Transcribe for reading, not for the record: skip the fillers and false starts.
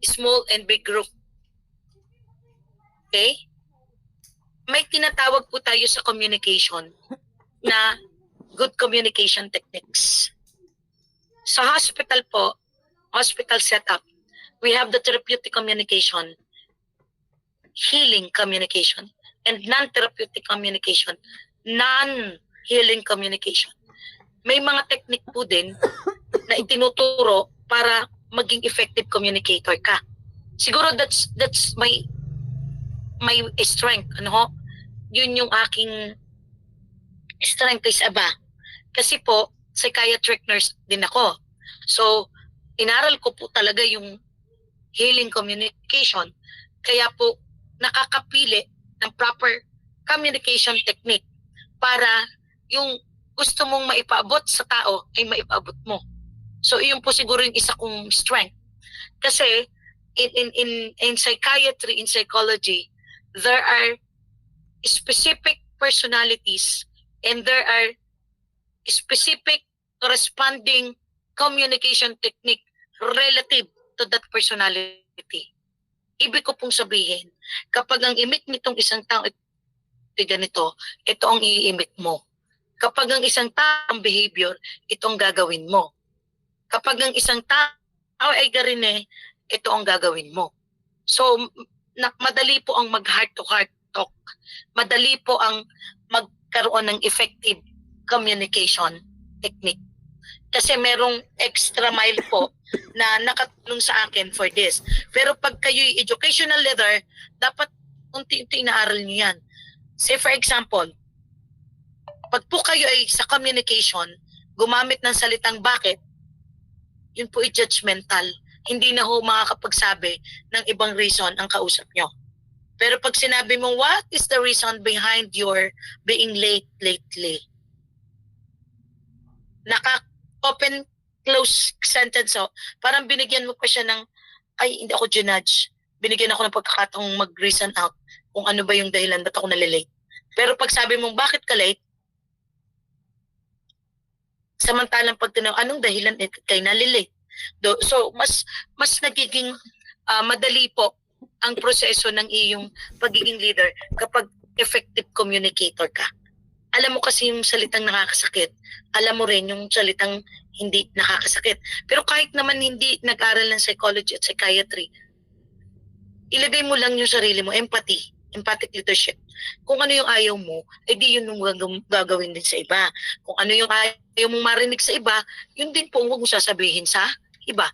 small and big group. Okay? May tinatawag po tayo sa communication na good communication techniques. Sa hospital po, hospital setup, we have the therapeutic communication, healing communication, and non-therapeutic communication, non-healing communication. May mga technique po din na itinuturo para maging effective communicator ka. Siguro that's my strength, ano ho? Yun yung aking strength is aba. Kasi po, psychiatric nurse din ako. So, inaral ko po talaga yung healing communication. Kaya po, nakakapili ng proper communication technique para yung gusto mong maipaabot sa tao ay maipaabot mo. So, iyon po siguro yung isa kong strength. Kasi, in psychiatry, in psychology, there are specific personalities and there are specific corresponding communication technique relative to that personality. Ibig ko pong sabihin, kapag ang imik nitong isang tao ay ganito, ito ang i-imik mo. Kapag ang isang tao ang behavior, ito ang gagawin mo. Kapag ang isang tao ay garine, ito ang gagawin mo. So, madali po ang mag-heart-to-heart talk. Madali po ang magkaroon ng effective communication technique. Kasi merong extra mile po na nakatulong sa akin for this. Pero pag kayo'y educational leader, dapat unti-unti inaaral niyo yan. Say for example, pag po kayo ay sa communication, gumamit ng salitang bakit, yun po ay judgmental. Hindi na ho makakapagsabi ng ibang reason ang kausap nyo. Pero pag sinabi mo, what is the reason behind your being late lately? Naka-open, close sentence. So, parang binigyan mo pa siya ng, ay, hindi ako ginudge. Binigyan ako ng pagkakataong mag-reason out kung ano ba yung dahilan, ba't ako nalilate. Pero pag sabi mong, bakit ka late? Samantalang pag tinanong, anong dahilan kayo nalilate? So, mas nagiging madali po ang proseso ng iyong pagiging leader kapag effective communicator ka. Alam mo kasi yung salitang nakakasakit, alam mo rin yung salitang hindi nakakasakit. Pero kahit naman hindi nag-aral ng psychology at psychiatry, ilagay mo lang yung sarili mo, empathic leadership. Kung ano yung ayaw mo, di yun yung gagawin din sa iba. Kung ano yung ayaw mong marinig sa iba, yun din po huwag mo sasabihin sa iba.